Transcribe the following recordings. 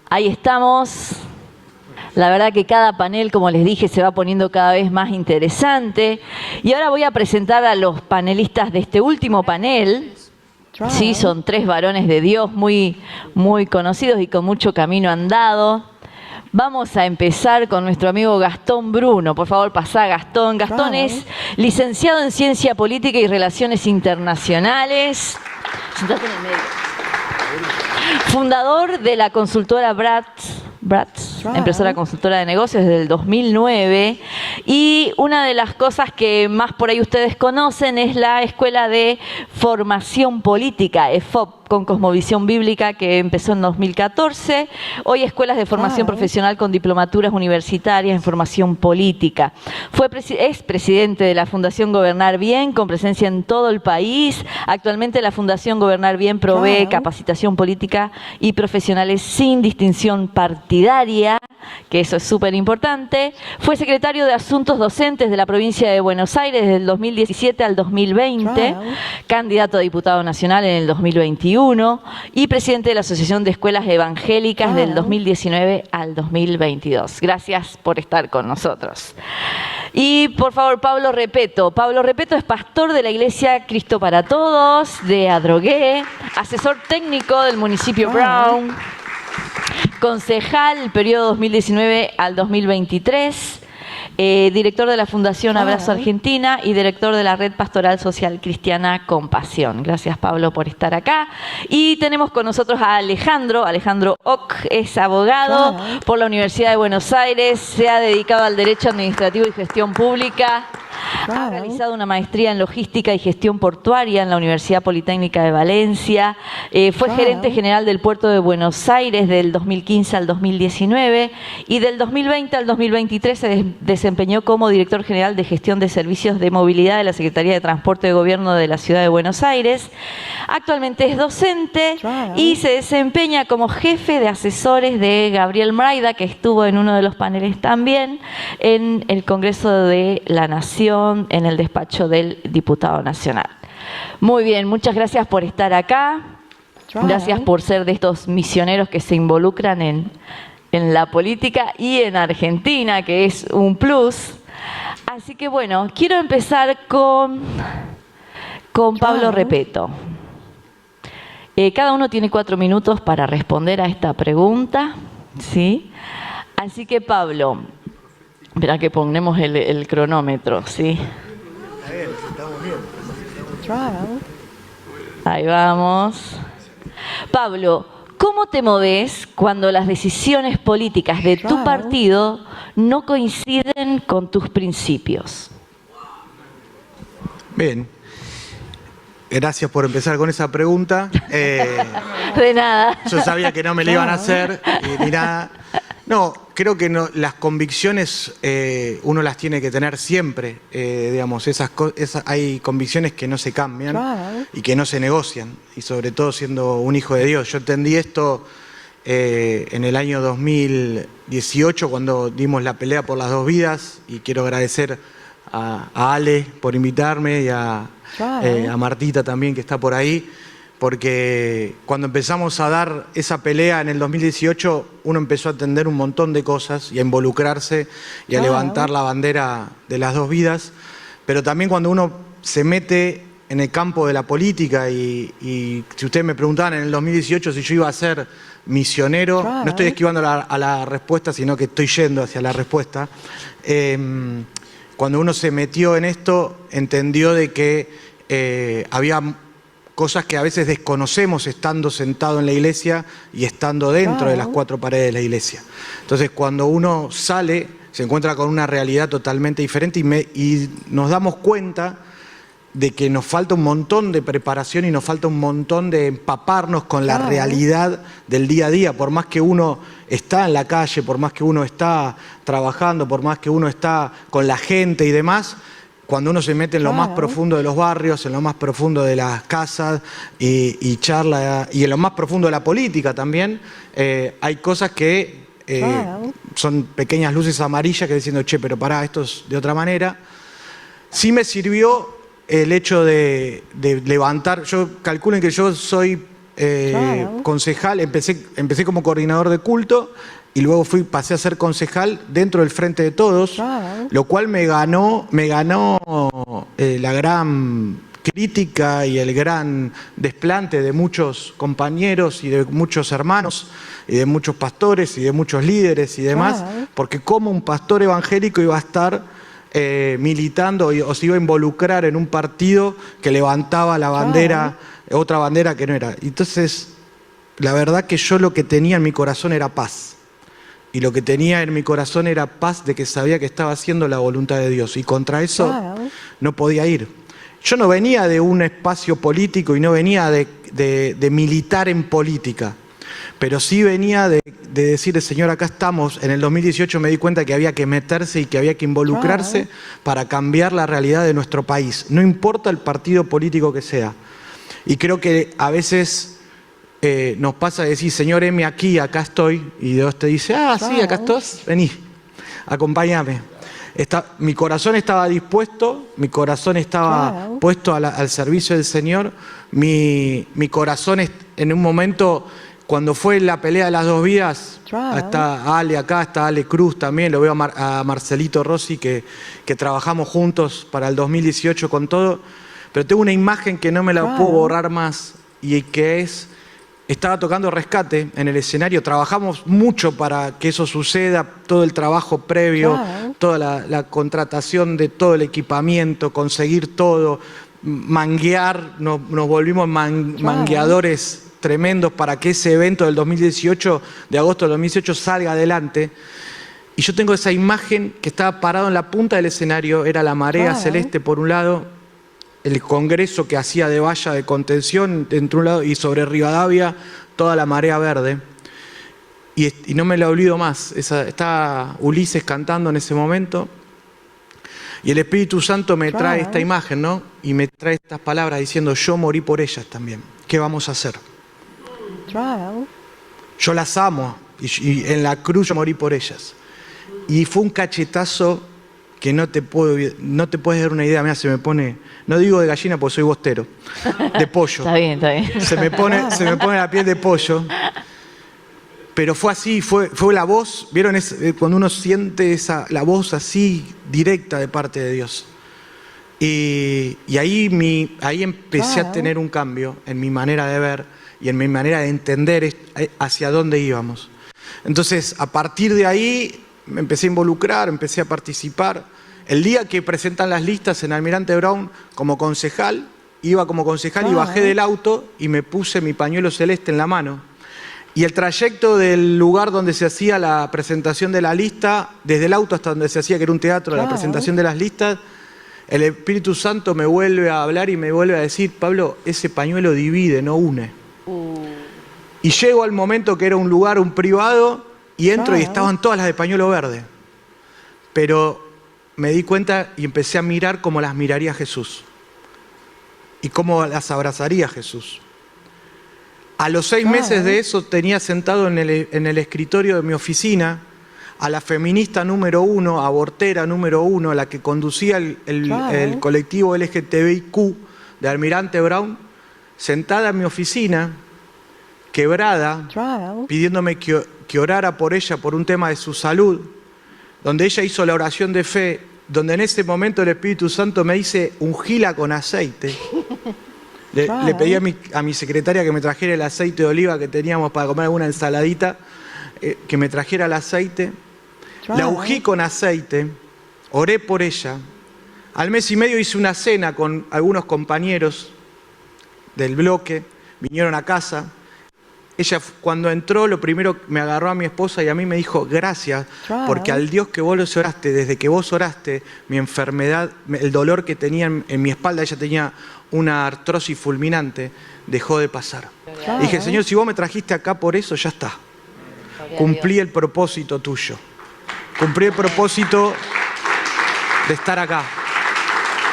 Ahí estamos. La verdad que cada panel, como les dije, se va poniendo cada vez más interesante. Y ahora voy a presentar a los panelistas de este último panel. Sí, son 3 varones de Dios muy conocidos y con mucho camino andado. Vamos a empezar con nuestro amigo Gastón Bruno. Por favor, pasá, Gastón. Gastón es licenciado en Ciencia Política y Relaciones Internacionales. Sentate en el medio. Fundador de la consultora Bratz, empresa consultora de negocios desde el 2009. Y una de las cosas que más por ahí ustedes conocen es la Escuela de Formación Política, EFOP, con Cosmovisión Bíblica, que empezó en 2014. Hoy escuelas de formación profesional con diplomaturas universitarias en formación política. Es presidente de la Fundación Gobernar Bien, con presencia en todo el país. Actualmente la Fundación Gobernar Bien provee capacitación política y profesionales sin distinción partidaria, que eso es súper importante. Fue secretario de Asuntos Docentes de la provincia de Buenos Aires desde el 2017 al 2020, candidato a diputado nacional en el 2021 y presidente de la Asociación de Escuelas Evangélicas del 2019 al 2022. Gracias por estar con nosotros. Y por favor, Pablo Repeto. Pablo Repeto es pastor de la Iglesia Cristo para Todos de Adrogué, asesor técnico del municipio Brown, concejal el periodo 2019 al 2023, director de la Fundación Abrazo Argentina y director de la Red Pastoral Social Cristiana Compasión. Gracias, Pablo, por estar acá. Y tenemos con nosotros a Alejandro. Alejandro Ock es abogado por la Universidad de Buenos Aires, se ha dedicado al Derecho Administrativo y Gestión Pública. Ha realizado una maestría en Logística y Gestión Portuaria en la Universidad Politécnica de Valencia. Fue gerente general del Puerto de Buenos Aires del 2015 al 2019 y del 2020 al 2023 se desempeñó como director general de Gestión de Servicios de Movilidad de la Secretaría de Transporte de Gobierno de la Ciudad de Buenos Aires. Actualmente es docente y se desempeña como jefe de asesores de Gabriel Mraida, que estuvo en uno de los paneles también, en el Congreso de la Nación, en el despacho del Diputado Nacional. Muy bien, muchas gracias por estar acá. Gracias por ser de estos misioneros que se involucran en la política y en Argentina, que es un plus. Así que bueno, quiero empezar con Pablo Repeto. Cada uno tiene 4 minutos para responder a esta pregunta, ¿sí? Así que Pablo, espera que ponemos el cronómetro, ¿sí? Ahí vamos. Pablo, ¿cómo te movés cuando las decisiones políticas de tu partido no coinciden con tus principios? Bien. Gracias por empezar con esa pregunta. De nada. Yo sabía que no me la iban a hacer ni nada. No, creo que no, las convicciones uno las tiene que tener siempre. Digamos, hay convicciones que no se cambian y que no se negocian. Y sobre todo siendo un hijo de Dios. Yo entendí esto en el año 2018 cuando dimos la pelea por las 2 vidas. Y quiero agradecer a Ale por invitarme y a Martita también, que está por ahí. Porque cuando empezamos a dar esa pelea en el 2018, uno empezó a entender un montón de cosas y a involucrarse y a levantar la bandera de las 2 vidas. Pero también cuando uno se mete en el campo de la política y si ustedes me preguntaban en el 2018 si yo iba a ser misionero, no estoy esquivando a la respuesta, sino que estoy yendo hacia la respuesta. Cuando uno se metió en esto, entendió de que había cosas que a veces desconocemos estando sentado en la iglesia y estando dentro de las 4 paredes de la iglesia. Entonces, cuando uno sale, se encuentra con una realidad totalmente diferente y nos damos cuenta de que nos falta un montón de preparación y nos falta un montón de empaparnos con la realidad del día a día. Por más que uno está en la calle, por más que uno está trabajando, por más que uno está con la gente y demás, cuando uno se mete en lo más profundo de los barrios, en lo más profundo de las casas y charla, y en lo más profundo de la política también, hay cosas que son pequeñas luces amarillas que diciendo, che, pero pará, esto es de otra manera. Sí me sirvió el hecho de levantar, calculen que yo soy concejal, empecé como coordinador de culto y luego pasé a ser concejal dentro del Frente de Todos, lo cual me ganó la gran crítica y el gran desplante de muchos compañeros y de muchos hermanos y de muchos pastores y de muchos líderes y demás, porque como un pastor evangélico iba a estar militando o se iba a involucrar en un partido que levantaba la bandera, otra bandera que no era. Entonces, la verdad que yo lo que tenía en mi corazón era paz. Y lo que tenía en mi corazón era paz de que sabía que estaba haciendo la voluntad de Dios. Y contra eso no podía ir. Yo no venía de un espacio político y no venía de militar en política. Pero sí venía de decirle, Señor, acá estamos. En el 2018 me di cuenta que había que meterse y que había que involucrarse para cambiar la realidad de nuestro país. No importa el partido político que sea. Y creo que a veces nos pasa de decir, Señor, heme aquí, acá estoy. Y Dios te dice, sí, acá estás, vení, acompáñame. Mi corazón estaba dispuesto, mi corazón estaba puesto al servicio del Señor. Mi corazón en un momento, cuando fue la pelea de las dos vidas, está Ale acá, está Ale Cruz también, lo veo a Marcelito Rossi, que trabajamos juntos para el 2018 con todo. Pero tengo una imagen que no me la puedo borrar más y que estaba tocando Rescate en el escenario, trabajamos mucho para que eso suceda, todo el trabajo previo, toda la contratación de todo el equipamiento, conseguir todo, manguear, nos volvimos mangueadores tremendos para que ese evento del 2018, de agosto del 2018, salga adelante. Y yo tengo esa imagen que estaba parado en la punta del escenario, era la marea celeste por un lado, el congreso que hacía de valla de contención entre un lado y sobre Rivadavia toda la marea verde. Y no me la olvido más. Está Ulises cantando en ese momento. Y el Espíritu Santo me trae esta imagen, ¿no? Y me trae estas palabras diciendo, yo morí por ellas también. ¿Qué vamos a hacer? Yo las amo. Y en la cruz yo morí por ellas. Y fue un cachetazo que no te puedes dar una idea. Mira, se me pone, no digo de gallina porque soy bostero, de pollo. Está bien, está bien. Se me pone la piel de pollo. Pero fue así, fue la voz, ¿vieron? Cuando uno siente la voz así directa de parte de Dios. Y ahí empecé a tener un cambio en mi manera de ver y en mi manera de entender hacia dónde íbamos. Entonces, a partir de ahí me empecé a involucrar, empecé a participar. El día que presentan las listas en Almirante Brown como concejal, iba como concejal y bajé del auto y me puse mi pañuelo celeste en la mano. Y el trayecto del lugar donde se hacía la presentación de la lista, desde el auto hasta donde se hacía, que era un teatro, la presentación de las listas, el Espíritu Santo me vuelve a hablar y me vuelve a decir, Pablo, ese pañuelo divide, no une. Y llego al momento que era un lugar, un privado, y entro y estaban todas las de pañuelo verde. Pero me di cuenta y empecé a mirar como las miraría Jesús. Y cómo las abrazaría Jesús. A los 6 meses de eso tenía sentado en el escritorio de mi oficina a la feminista número 1, abortera número 1, la que conducía el colectivo LGTBIQ de Almirante Brown, sentada en mi oficina, quebrada, pidiéndome que orara por ella por un tema de su salud, donde ella hizo la oración de fe, donde en ese momento el Espíritu Santo me dice, ungila con aceite. Le pedí a mi secretaria que me trajera el aceite de oliva que teníamos para comer alguna ensaladita, que me trajera el aceite. La ungí con aceite, oré por ella. Al mes y medio hice una cena con algunos compañeros del bloque, vinieron a casa. Ella cuando entró, lo primero me agarró a mi esposa y a mí me dijo, gracias, porque al Dios que vos oraste, desde que vos oraste, mi enfermedad, el dolor que tenía en mi espalda, ella tenía una artrosis fulminante, dejó de pasar. Dije, Señor, si vos me trajiste acá por eso, ya está. Cumplí el propósito tuyo. Cumplí el propósito de estar acá.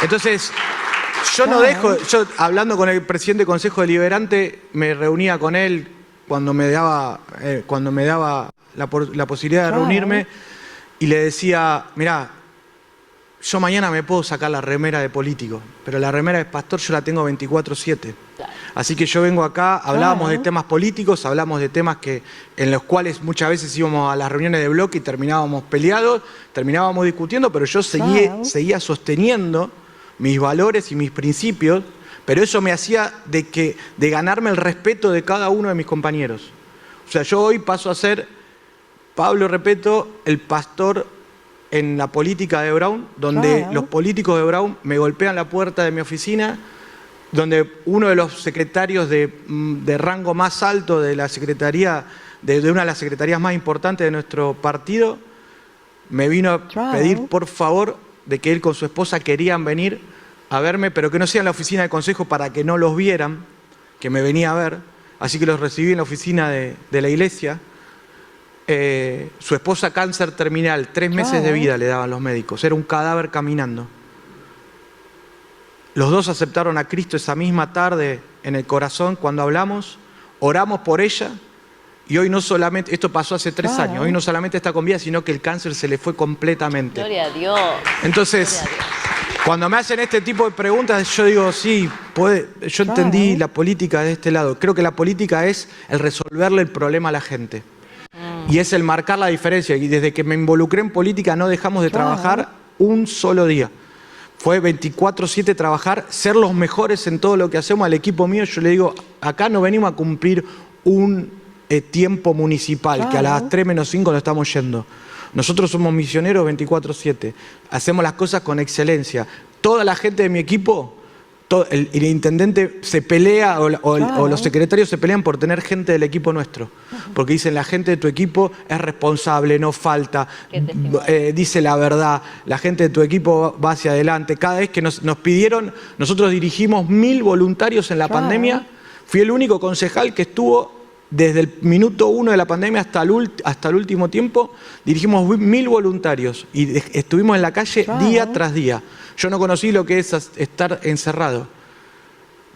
Entonces, yo no dejo, yo hablando con el presidente del Consejo Deliberante, me reunía con él cuando me daba la posibilidad de reunirme y le decía, mirá, yo mañana me puedo sacar la remera de político, pero la remera de pastor yo la tengo 24/7. Así que yo vengo acá, hablábamos de temas políticos, hablamos de temas en los cuales muchas veces íbamos a las reuniones de bloque y terminábamos peleados, terminábamos discutiendo, pero yo seguía sosteniendo mis valores y mis principios, pero eso me hacía de ganarme el respeto de cada uno de mis compañeros. O sea, yo hoy paso a ser, Pablo Repetto, el pastor en la política de Brown, donde los políticos de Brown me golpean la puerta de mi oficina, donde uno de los secretarios de rango más alto de la secretaría, de una de las secretarías más importantes de nuestro partido, me vino a pedir por favor de que él con su esposa querían venir a verme, pero que no sea en la oficina de consejo para que no los vieran, que me venía a ver. Así que los recibí en la oficina de la iglesia. Su esposa, cáncer terminal, 3 meses de vida le daban los médicos, era un cadáver caminando. Los dos aceptaron a Cristo esa misma tarde en el corazón cuando hablamos, oramos por ella y hoy no solamente, esto pasó hace 3 años, hoy no solamente está con vida, sino que el cáncer se le fue completamente. Gloria a Dios. Entonces, cuando me hacen este tipo de preguntas, yo digo, sí, yo entendí la política de este lado. Creo que la política es el resolverle el problema a la gente. Y es el marcar la diferencia. Y desde que me involucré en política no dejamos de trabajar un solo día. Fue 24/7 trabajar, ser los mejores en todo lo que hacemos. Al equipo mío yo le digo, acá no venimos a cumplir un tiempo municipal, que a las 3 menos 5 nos estamos yendo. Nosotros somos misioneros 24/7. Hacemos las cosas con excelencia. Toda la gente de mi equipo, el intendente se pelea o los secretarios se pelean por tener gente del equipo nuestro. Porque dicen, la gente de tu equipo es responsable, no falta, dice la verdad, la gente de tu equipo va hacia adelante. Cada vez que nos pidieron, nosotros dirigimos 1000 voluntarios en la pandemia. Fui el único concejal que estuvo desde el minuto 1 de la pandemia hasta el último tiempo. Dirigimos 1000 voluntarios y estuvimos en la calle día tras día. Yo no conocí lo que es estar encerrado.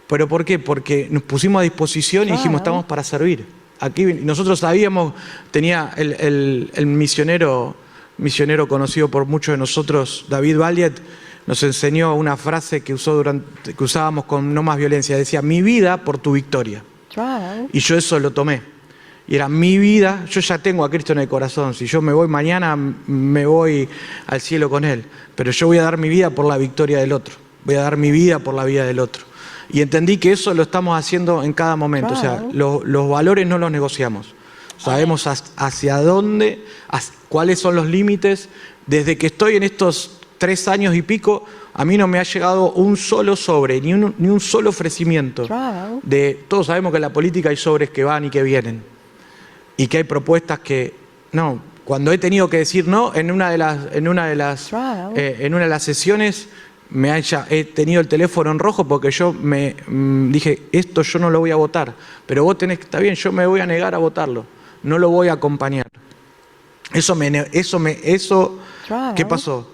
¿Pero por qué? Porque nos pusimos a disposición y dijimos, estamos para servir. Aquí nosotros sabíamos, tenía el misionero conocido por muchos de nosotros, David Valiet, nos enseñó una frase que usábamos con No Más Violencia. Decía, mi vida por tu victoria. Y yo eso lo tomé. Y era mi vida, yo ya tengo a Cristo en el corazón. Si yo me voy mañana, me voy al cielo con Él. Pero yo voy a dar mi vida por la victoria del otro. Voy a dar mi vida por la vida del otro. Y entendí que eso lo estamos haciendo en cada momento. O sea, los valores no los negociamos. Sabemos hacia dónde, cuáles son los límites. Desde que estoy en estos 3 años y pico, a mí no me ha llegado un solo sobre, ni un solo ofrecimiento. Todos sabemos que en la política hay sobres que van y que vienen. Y que hay propuestas que, no, cuando he tenido que decir no, en una de las sesiones he tenido el teléfono en rojo porque yo me dije, esto yo no lo voy a votar, pero vos está bien, yo me voy a negar a votarlo, no lo voy a acompañar. ¿Qué pasó?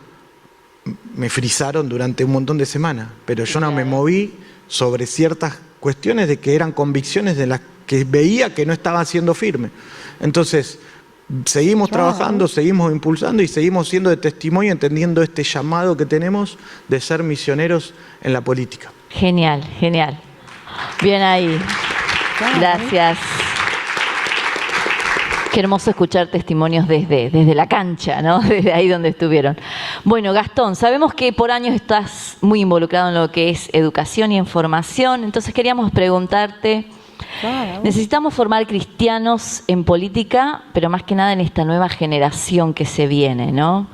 Me frisaron durante un montón de semanas, pero yo no me moví sobre ciertas cuestiones de que eran convicciones de las que veía que no estaba siendo firme. Entonces, seguimos trabajando, seguimos impulsando y seguimos siendo de testimonio, entendiendo este llamado que tenemos de ser misioneros en la política. Genial, genial. Bien ahí. Gracias. Qué hermoso escuchar testimonios desde la cancha, ¿no? Desde ahí donde estuvieron. Bueno, Gastón, sabemos que por años estás muy involucrado en lo que es educación y en formación, entonces queríamos preguntarte, necesitamos formar cristianos en política, pero más que nada en esta nueva generación que se viene, ¿no?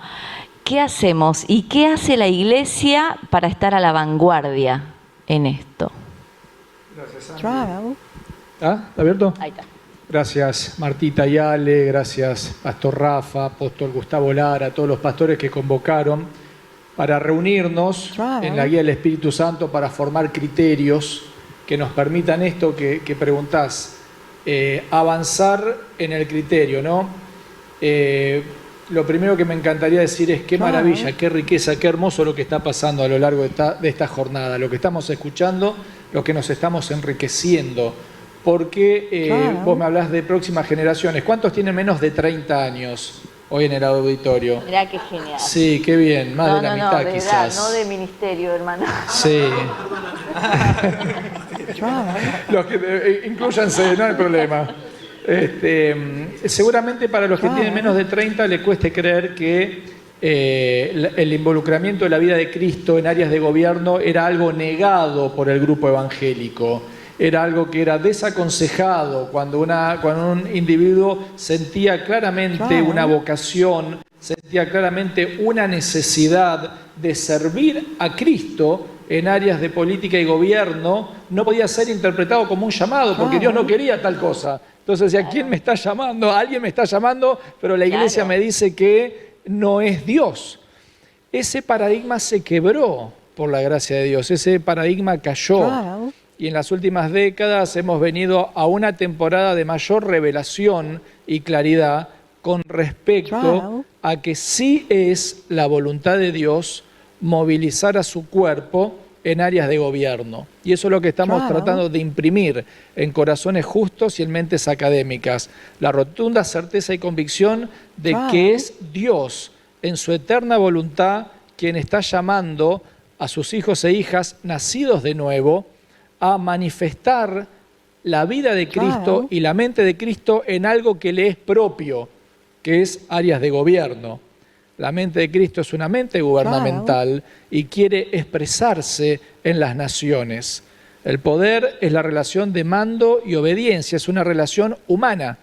¿Qué hacemos y qué hace la Iglesia para estar a la vanguardia en esto? Gracias, Andy. ¿Está abierto? Ahí está. Gracias Martita y Ale, gracias Pastor Rafa, Apóstol Gustavo Lara, a todos los pastores que convocaron para reunirnos en la guía del Espíritu Santo para formar criterios que nos permitan esto que preguntás, avanzar en el criterio, ¿no? Lo primero que me encantaría decir es qué maravilla, qué riqueza, qué hermoso lo que está pasando a lo largo de esta jornada, lo que estamos escuchando, lo que nos estamos enriqueciendo. Porque vos me hablás de próximas generaciones. ¿Cuántos tienen menos de 30 años hoy en el auditorio? Mirá qué genial. Sí, qué bien, más de la mitad de quizás. edad, no de ministerio, hermano. Sí. Los que inclúyanse, no hay problema. Seguramente para los que tienen menos de 30 les cueste creer que el involucramiento de la vida de Cristo en áreas de gobierno era algo negado por el grupo evangélico. Era algo que era desaconsejado cuando un individuo sentía claramente una vocación, sentía claramente una necesidad de servir a Cristo en áreas de política y gobierno, no podía ser interpretado como un llamado, porque Dios no quería tal cosa. Entonces, ¿a quién me está llamando? Alguien me está llamando, pero la iglesia me dice que no es Dios. Ese paradigma se quebró por la gracia de Dios, ese paradigma cayó. Y en las últimas décadas hemos venido a una temporada de mayor revelación y claridad con respecto a que sí es la voluntad de Dios movilizar a su cuerpo en áreas de gobierno. Y eso es lo que estamos tratando de imprimir en corazones justos y en mentes académicas. La rotunda certeza y convicción de que es Dios, en su eterna voluntad, quien está llamando a sus hijos e hijas nacidos de nuevo a manifestar la vida de Cristo y la mente de Cristo en algo que le es propio, que es áreas de gobierno. La mente de Cristo es una mente gubernamental y quiere expresarse en las naciones. El poder es la relación de mando y obediencia, es una relación humana,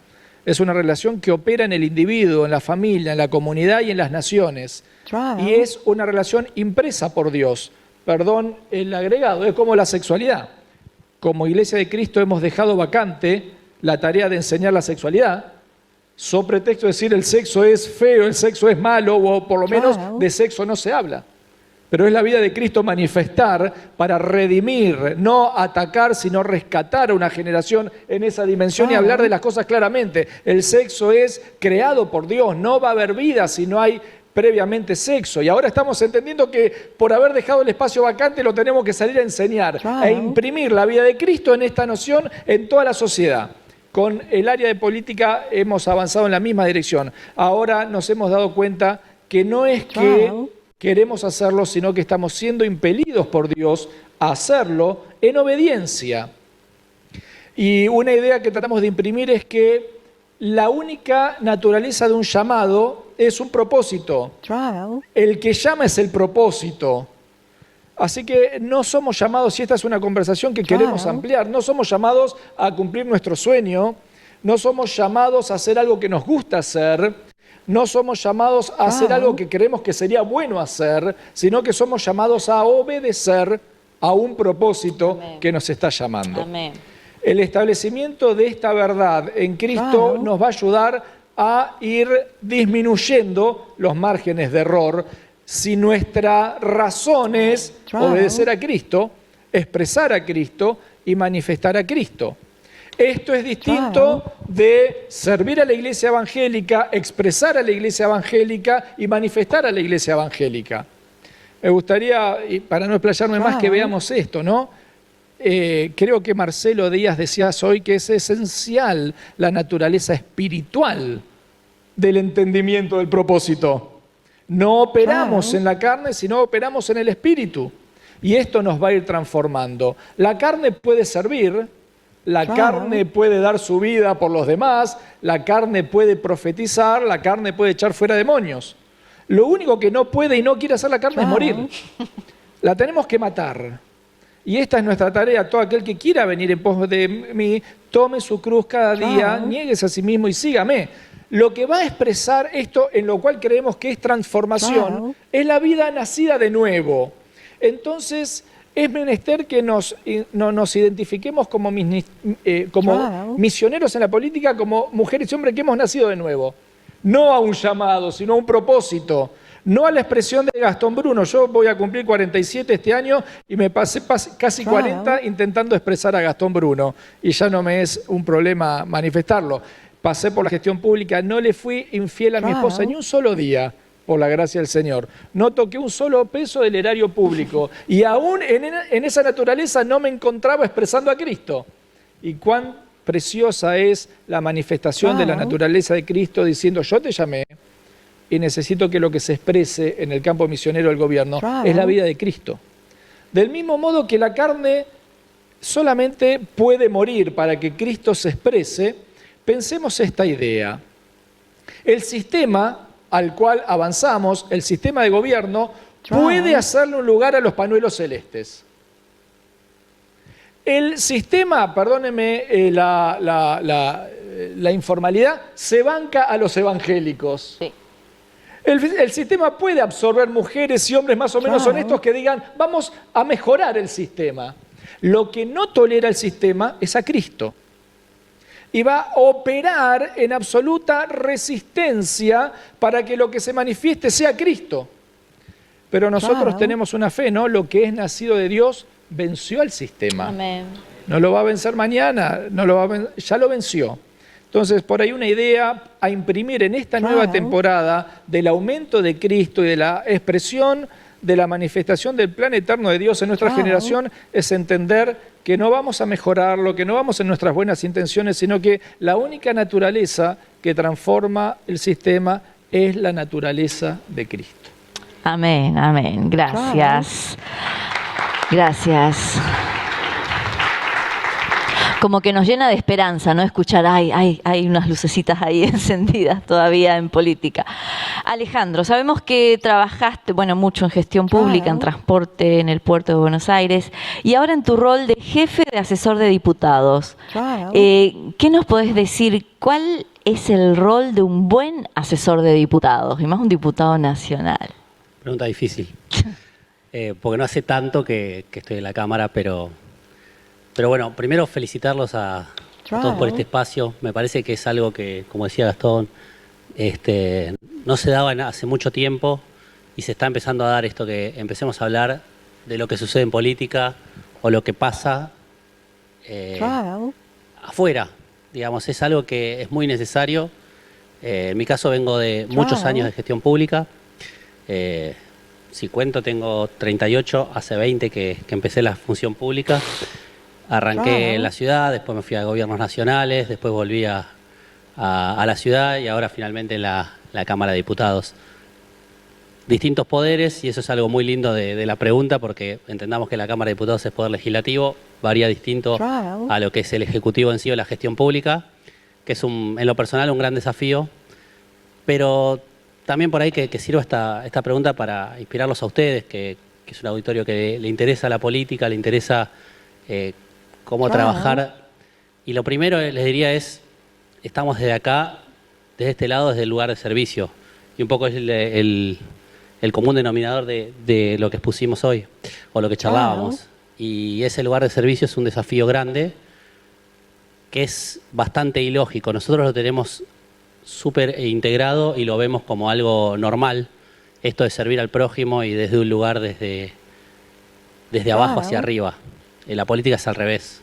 es una relación que opera en el individuo, en la familia, en la comunidad y en las naciones. Y es una relación impresa por Dios. Perdón el agregado, es como la sexualidad. Como Iglesia de Cristo hemos dejado vacante la tarea de enseñar la sexualidad, so pretexto de decir el sexo es feo, el sexo es malo, o por lo menos de sexo no se habla. Pero es la vida de Cristo manifestar para redimir, no atacar, sino rescatar a una generación en esa dimensión y hablar de las cosas claramente. El sexo es creado por Dios, no va a haber vida si no hay previamente sexo. Y ahora estamos entendiendo que por haber dejado el espacio vacante lo tenemos que salir a enseñar, a imprimir la vida de Cristo en esta noción en toda la sociedad. Con el área de política hemos avanzado en la misma dirección. Ahora nos hemos dado cuenta que no es que queremos hacerlo, sino que estamos siendo impelidos por Dios a hacerlo en obediencia. Y una idea que tratamos de imprimir es que la única naturaleza de un llamado es un propósito. El que llama es el propósito. Así que no somos llamados, y esta es una conversación que queremos ampliar, no somos llamados a cumplir nuestro sueño, no somos llamados a hacer algo que nos gusta hacer, no somos llamados a hacer algo que creemos que sería bueno hacer, sino que somos llamados a obedecer a un propósito que nos está llamando. Amén. El establecimiento de esta verdad en Cristo nos va a ayudar a ir disminuyendo los márgenes de error si nuestra razón es obedecer a Cristo, expresar a Cristo y manifestar a Cristo. Esto es distinto de servir a la iglesia evangélica, expresar a la iglesia evangélica y manifestar a la iglesia evangélica. Me gustaría, y para no explayarme más, que veamos esto, ¿no? Creo que Marcelo Díaz decías hoy que es esencial la naturaleza espiritual del entendimiento del propósito. No operamos en la carne, sino operamos en el espíritu. Y esto nos va a ir transformando. La carne puede servir, la carne puede dar su vida por los demás, la carne puede profetizar, la carne puede echar fuera demonios. Lo único que no puede y no quiere hacer la carne es morir. La tenemos que matar. Y esta es nuestra tarea. Todo aquel que quiera venir en pos de mí, tome su cruz cada día, niéguese a sí mismo y sígame. Lo que va a expresar esto en lo cual creemos que es transformación es la vida nacida de nuevo. Entonces es menester que nos identifiquemos como misioneros en la política, como mujeres y hombres que hemos nacido de nuevo. No a un llamado, sino a un propósito. No a la expresión de Gastón Bruno. Yo voy a cumplir 47 este año y me pasé casi 40 intentando expresar a Gastón Bruno. Y ya no me es un problema manifestarlo. Pasé por la gestión pública, no le fui infiel a mi esposa ni un solo día, por la gracia del Señor. No toqué un solo peso del erario público. Y aún en esa naturaleza no me encontraba expresando a Cristo. Y cuán preciosa es la manifestación de la naturaleza de Cristo diciendo, yo te llamé y necesito que lo que se exprese en el campo misionero del gobierno es la vida de Cristo. Del mismo modo que la carne solamente puede morir para que Cristo se exprese, pensemos esta idea. El sistema al cual avanzamos, el sistema de gobierno, puede hacerle un lugar a los pañuelos celestes. El sistema, perdónenme la informalidad, se banca a los evangélicos. Sí. El sistema puede absorber mujeres y hombres más o menos honestos que digan, vamos a mejorar el sistema. Lo que no tolera el sistema es a Cristo. Y va a operar en absoluta resistencia para que lo que se manifieste sea Cristo. Pero nosotros tenemos una fe, ¿no? Lo que es nacido de Dios venció al sistema. Amén. No lo va a vencer mañana, ya lo venció. Entonces, por ahí una idea a imprimir en esta nueva temporada del aumento de Cristo y de la expresión de la manifestación del plan eterno de Dios en nuestra generación es entender que no vamos a mejorarlo, que no vamos en nuestras buenas intenciones, sino que la única naturaleza que transforma el sistema es la naturaleza de Cristo. Amén, amén. Gracias. Gracias. Como que nos llena de esperanza, ¿no? Escuchar, hay unas lucecitas ahí encendidas todavía en política. Alejandro, sabemos que trabajaste, mucho en gestión pública, en transporte, en el puerto de Buenos Aires, y ahora en tu rol de jefe de asesor de diputados. ¿Qué nos podés decir? ¿Cuál es el rol de un buen asesor de diputados, y más un diputado nacional? Pregunta difícil, porque no hace tanto que estoy en la Cámara, pero bueno, primero felicitarlos a todos por este espacio. Me parece que es algo que, como decía Gastón, no se daba hace mucho tiempo y se está empezando a dar esto que empecemos a hablar de lo que sucede en política o lo que pasa afuera. Digamos, es algo que es muy necesario. En mi caso vengo de muchos años de gestión pública. Si cuento, tengo 38, hace 20 que empecé la función pública. Arranqué en la ciudad, después me fui a gobiernos nacionales, después volví a la ciudad y ahora finalmente en la Cámara de Diputados. Distintos poderes, y eso es algo muy lindo de la pregunta, porque entendamos que la Cámara de Diputados es poder legislativo, varía distinto a lo que es el Ejecutivo en sí o la gestión pública, que es en lo personal un gran desafío, pero también por ahí que sirva esta pregunta para inspirarlos a ustedes, que es un auditorio que le interesa la política, le interesa cómo trabajar. Y lo primero les diría es, estamos desde acá, desde este lado, desde el lugar de servicio. Y un poco es el común denominador de lo que expusimos hoy, o lo que charlábamos. Y ese lugar de servicio es un desafío grande, que es bastante ilógico. Nosotros lo tenemos súper integrado y lo vemos como algo normal, esto de servir al prójimo y desde un lugar desde abajo hacia arriba. La política es al revés,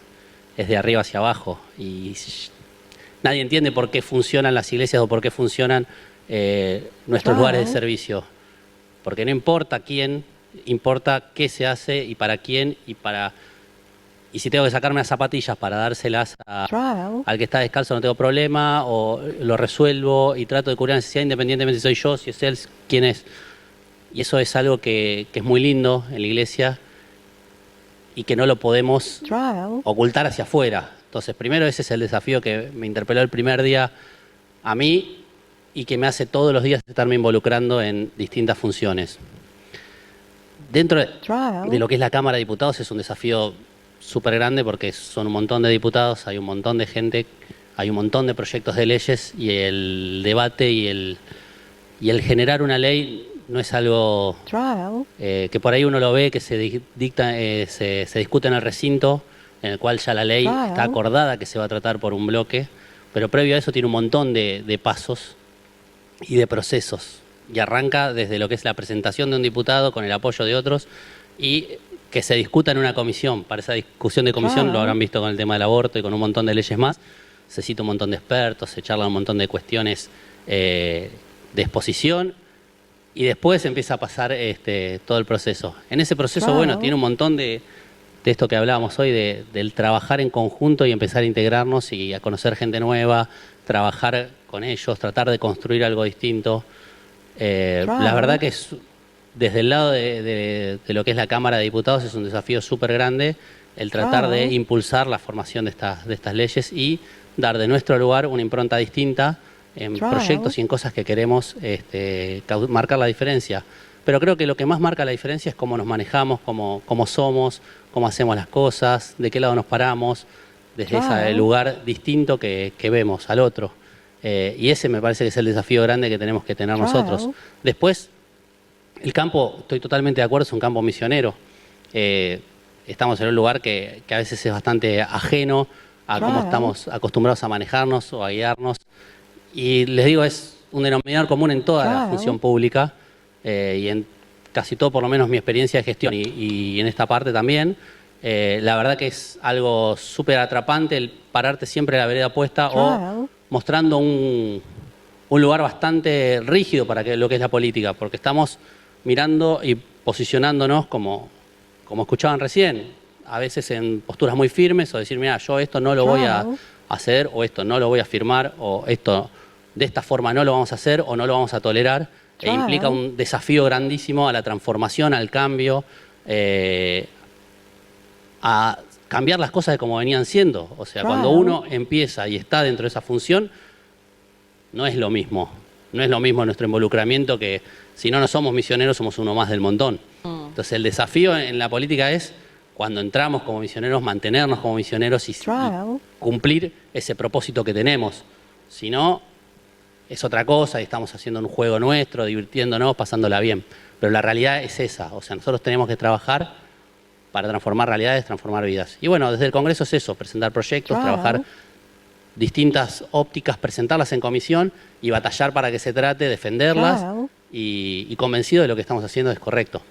es de arriba hacia abajo, y nadie entiende por qué funcionan las iglesias o por qué funcionan nuestros lugares de servicio, porque no importa quién, importa qué se hace y para quién, y si tengo que sacarme las zapatillas para dárselas al que está descalzo no tengo problema, o lo resuelvo y trato de cubrir la necesidad independientemente si soy yo, si es él, quién es. Y eso es algo que es muy lindo en la iglesia y que no lo podemos ocultar hacia afuera. Entonces, primero ese es el desafío que me interpeló el primer día a mí y que me hace todos los días estarme involucrando en distintas funciones. Dentro de lo que es la Cámara de Diputados es un desafío súper grande porque son un montón de diputados, hay un montón de gente, hay un montón de proyectos de leyes y el debate y el generar una ley no es algo que por ahí uno lo ve, que se discute en el recinto, en el cual ya la ley está acordada que se va a tratar por un bloque, pero previo a eso tiene un montón de pasos y de procesos. Y arranca desde lo que es la presentación de un diputado con el apoyo de otros y que se discuta en una comisión. Para esa discusión de comisión, lo habrán visto con el tema del aborto y con un montón de leyes más, se cita un montón de expertos, se charla un montón de cuestiones de exposición y después empieza a pasar todo el proceso. En ese proceso, bueno, tiene un montón de esto que hablábamos hoy, del trabajar en conjunto y empezar a integrarnos y a conocer gente nueva, trabajar con ellos, tratar de construir algo distinto. La verdad que es desde el lado de lo que es la Cámara de Diputados es un desafío súper grande el tratar de impulsar la formación de estas leyes y dar de nuestro lugar una impronta distinta en proyectos y en cosas que queremos marcar la diferencia. Pero creo que lo que más marca la diferencia es cómo nos manejamos, cómo somos, cómo hacemos las cosas, de qué lado nos paramos, desde ese lugar distinto que vemos al otro. Y ese me parece que es el desafío grande que tenemos que tener nosotros. Después, el campo, estoy totalmente de acuerdo, es un campo misionero. Estamos en un lugar que a veces es bastante ajeno a cómo estamos acostumbrados a manejarnos o a guiarnos. Y les digo, es un denominador común en toda la función pública y en casi todo, por lo menos mi experiencia de gestión y en esta parte también. La verdad que es algo súper atrapante el pararte siempre a la vereda puesta o mostrando un lugar bastante rígido para lo que es la política, porque estamos mirando y posicionándonos como escuchaban recién, a veces en posturas muy firmes o decir, mira, yo esto no lo voy a hacer o esto no lo voy a firmar o esto de esta forma no lo vamos a hacer o no lo vamos a tolerar. E implica un desafío grandísimo a la transformación, al cambio, a cambiar las cosas de como venían siendo. O sea, cuando uno empieza y está dentro de esa función, no es lo mismo. No es lo mismo nuestro involucramiento que si no somos misioneros, somos uno más del montón. Entonces el desafío en la política es, cuando entramos como misioneros, mantenernos como misioneros y cumplir ese propósito que tenemos. Si no, es otra cosa y estamos haciendo un juego nuestro, divirtiéndonos, pasándola bien. Pero la realidad es esa. O sea, nosotros tenemos que trabajar para transformar realidades, transformar vidas. Y bueno, desde el Congreso es eso, presentar proyectos, trabajar distintas ópticas, presentarlas en comisión y batallar para que se trate, defenderlas y convencido de lo que estamos haciendo es correcto.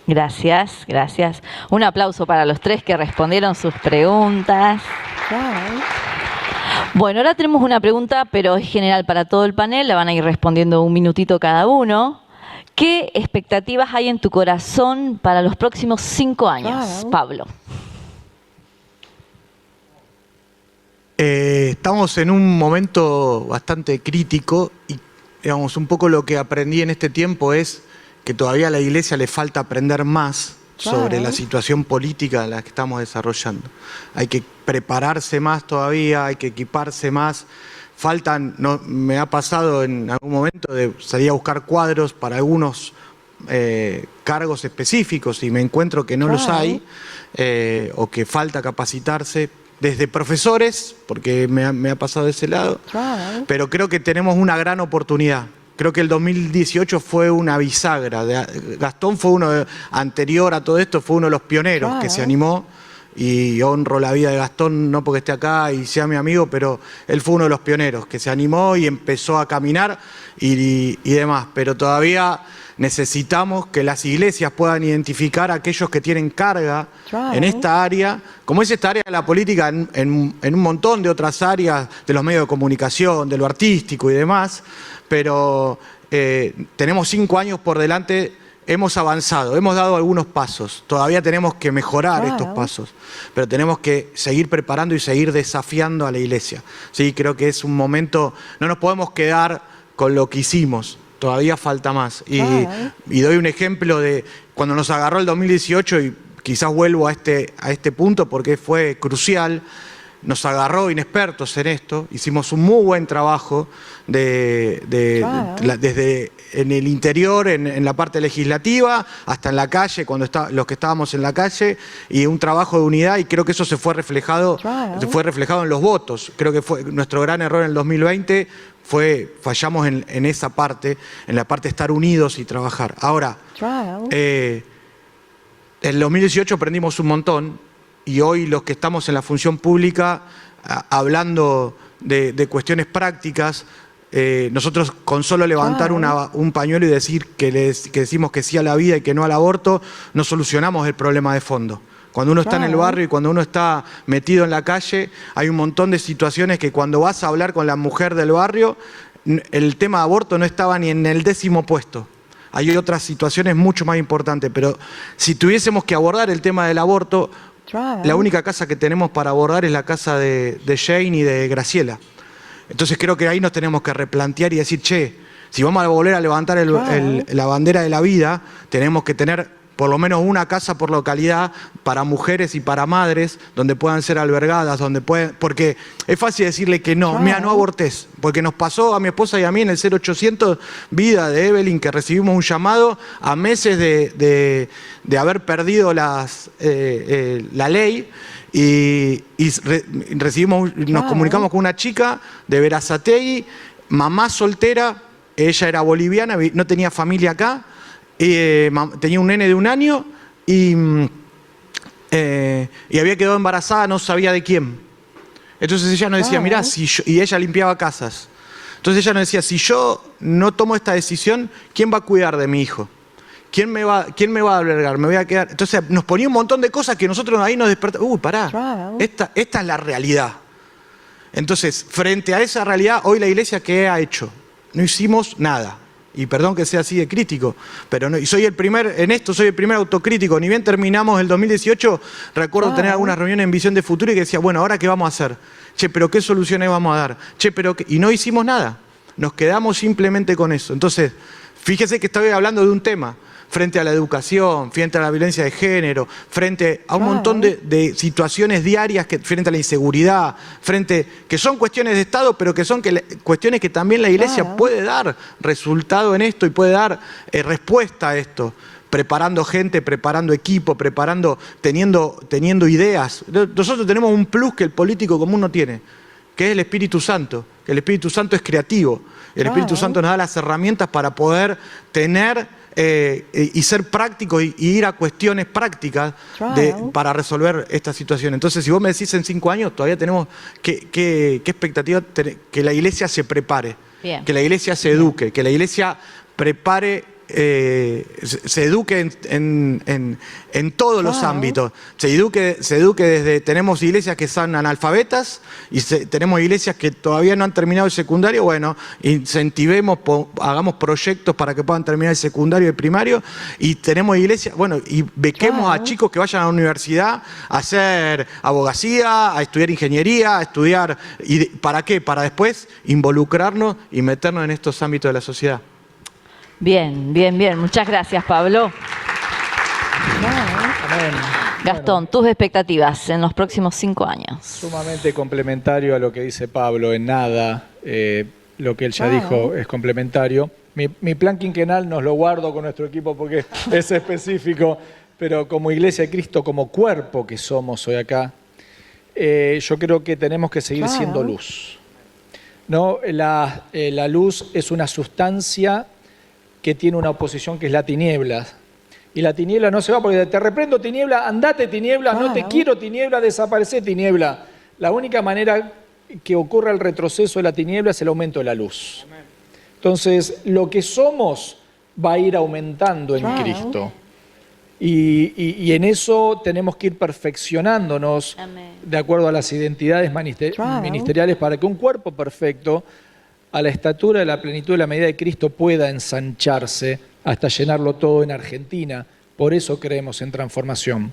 Gracias, gracias. Un aplauso para los tres que respondieron sus preguntas. Bueno, ahora tenemos una pregunta, pero es general para todo el panel, la van a ir respondiendo un minutito cada uno. ¿Qué expectativas hay en tu corazón para los próximos 5 años, Pablo? Estamos en un momento bastante crítico y, digamos, un poco lo que aprendí en este tiempo es que todavía a la Iglesia le falta aprender más sobre la situación política en la que estamos desarrollando. Hay que prepararse más todavía, hay que equiparse más. Me ha pasado en algún momento de salir a buscar cuadros para algunos cargos específicos y me encuentro que no los hay o que falta capacitarse. Desde profesores, porque me ha pasado de ese lado, pero creo que tenemos una gran oportunidad. Creo que el 2018 fue una bisagra. Gastón fue anterior a todo esto, fue uno de los pioneros que se animó y honro la vida de Gastón, no porque esté acá y sea mi amigo, pero él fue uno de los pioneros que se animó y empezó a caminar y demás. Pero todavía necesitamos que las iglesias puedan identificar a aquellos que tienen carga en esta área, como es esta área de la política en un montón de otras áreas, de los medios de comunicación, de lo artístico y demás, pero tenemos 5 años por delante, hemos avanzado, hemos dado algunos pasos, todavía tenemos que mejorar estos pasos, pero tenemos que seguir preparando y seguir desafiando a la iglesia. Sí, creo que es un momento, no nos podemos quedar con lo que hicimos. Todavía falta más. Y doy un ejemplo de cuando nos agarró el 2018, y quizás vuelvo a este punto porque fue crucial, nos agarró inexpertos en esto, hicimos un muy buen trabajo desde en el interior, en la parte legislativa, hasta en la calle, los que estábamos en la calle, y un trabajo de unidad, y creo que eso se fue reflejado en los votos. Creo que fue nuestro gran error en el 2020, fallamos en esa parte, en la parte de estar unidos y trabajar. Ahora, en el 2018 aprendimos un montón y hoy los que estamos en la función pública, hablando de cuestiones prácticas, nosotros con solo levantar un pañuelo y decir que decimos que sí a la vida y que no al aborto, no solucionamos el problema de fondo. Cuando uno está en el barrio y cuando uno está metido en la calle, hay un montón de situaciones que cuando vas a hablar con la mujer del barrio, el tema de aborto no estaba ni en el 10º puesto. Hay otras situaciones mucho más importantes, pero si tuviésemos que abordar el tema del aborto, la única casa que tenemos para abordar es la casa de Jane y de Graciela. Entonces creo que ahí nos tenemos que replantear y decir, che, Si vamos a volver a levantar la bandera de la vida, tenemos que tener por lo menos una casa por localidad para mujeres y para madres, donde puedan ser albergadas, porque es fácil decirle que no, mira, no abortés, porque nos pasó a mi esposa y a mí en el 0800 Vida de Evelyn, que recibimos un llamado a meses de haber perdido la ley, y nos comunicamos con una chica de Berazategui, mamá soltera, ella era boliviana, no tenía familia acá, tenía un nene de 1 año y había quedado embarazada, no sabía de quién. Entonces ella nos decía, mirá, y ella limpiaba casas. Entonces ella nos decía, si yo no tomo esta decisión, ¿quién va a cuidar de mi hijo? ¿Quién me va a albergar? Me voy a quedar. Entonces nos ponía un montón de cosas que nosotros ahí nos despertamos. Pará, esta es la realidad. Entonces, frente a esa realidad, hoy la iglesia, ¿qué ha hecho? No hicimos nada. Y perdón que sea así de crítico, pero no, y soy el primer autocrítico. Ni bien terminamos el 2018, recuerdo tener algunas reuniones en Visión de Futuro y que decía, bueno, ¿ahora qué vamos a hacer? Che, pero ¿qué soluciones vamos a dar? Che, pero y no hicimos nada. Nos quedamos simplemente con eso. Entonces, fíjese que estoy hablando de un tema frente a la educación, frente a la violencia de género, frente a un montón de situaciones diarias, frente a la inseguridad, que son cuestiones de Estado, pero que son cuestiones que también la iglesia puede dar resultado en esto y puede dar respuesta a esto, preparando gente, preparando equipo, teniendo ideas. Nosotros tenemos un plus que el político común no tiene, que es el Espíritu Santo, que el Espíritu Santo es creativo. El Espíritu Santo nos da las herramientas para poder tener y ser prácticos y ir a cuestiones prácticas para resolver esta situación. Entonces, si vos me decís en 5 años, todavía tenemos qué expectativa que la iglesia se prepare, que la iglesia se eduque, que la iglesia prepare, se eduque en todos los ámbitos. Se eduque desde, tenemos iglesias que son analfabetas y tenemos iglesias que todavía no han terminado el secundario. Bueno, incentivemos, hagamos proyectos para que puedan terminar el secundario y el primario. Y tenemos iglesias, bueno, y bequemos a chicos que vayan a la universidad a hacer abogacía, a estudiar ingeniería, a estudiar. ¿Para qué? Para después involucrarnos y meternos en estos ámbitos de la sociedad. Bien. Muchas gracias, Pablo. Amén. Gastón, tus expectativas en los próximos 5 años. Sumamente complementario a lo que dice Pablo, en nada lo que él ya dijo es complementario. Mi plan quinquenal nos lo guardo con nuestro equipo porque es específico, pero como Iglesia de Cristo, como cuerpo que somos hoy acá, yo creo que tenemos que seguir siendo luz. ¿No? La luz es una sustancia que tiene una oposición que es la tiniebla. Y la tiniebla no se va porque te reprendo tiniebla, andate tiniebla, no te quiero tiniebla, desaparece tiniebla. La única manera que ocurra el retroceso de la tiniebla es el aumento de la luz. Entonces, lo que somos va a ir aumentando en Cristo. Y en eso tenemos que ir perfeccionándonos de acuerdo a las identidades ministeriales para que un cuerpo perfecto, a la estatura de la plenitud de la medida de Cristo, pueda ensancharse hasta llenarlo todo en Argentina. Por eso creemos en transformación.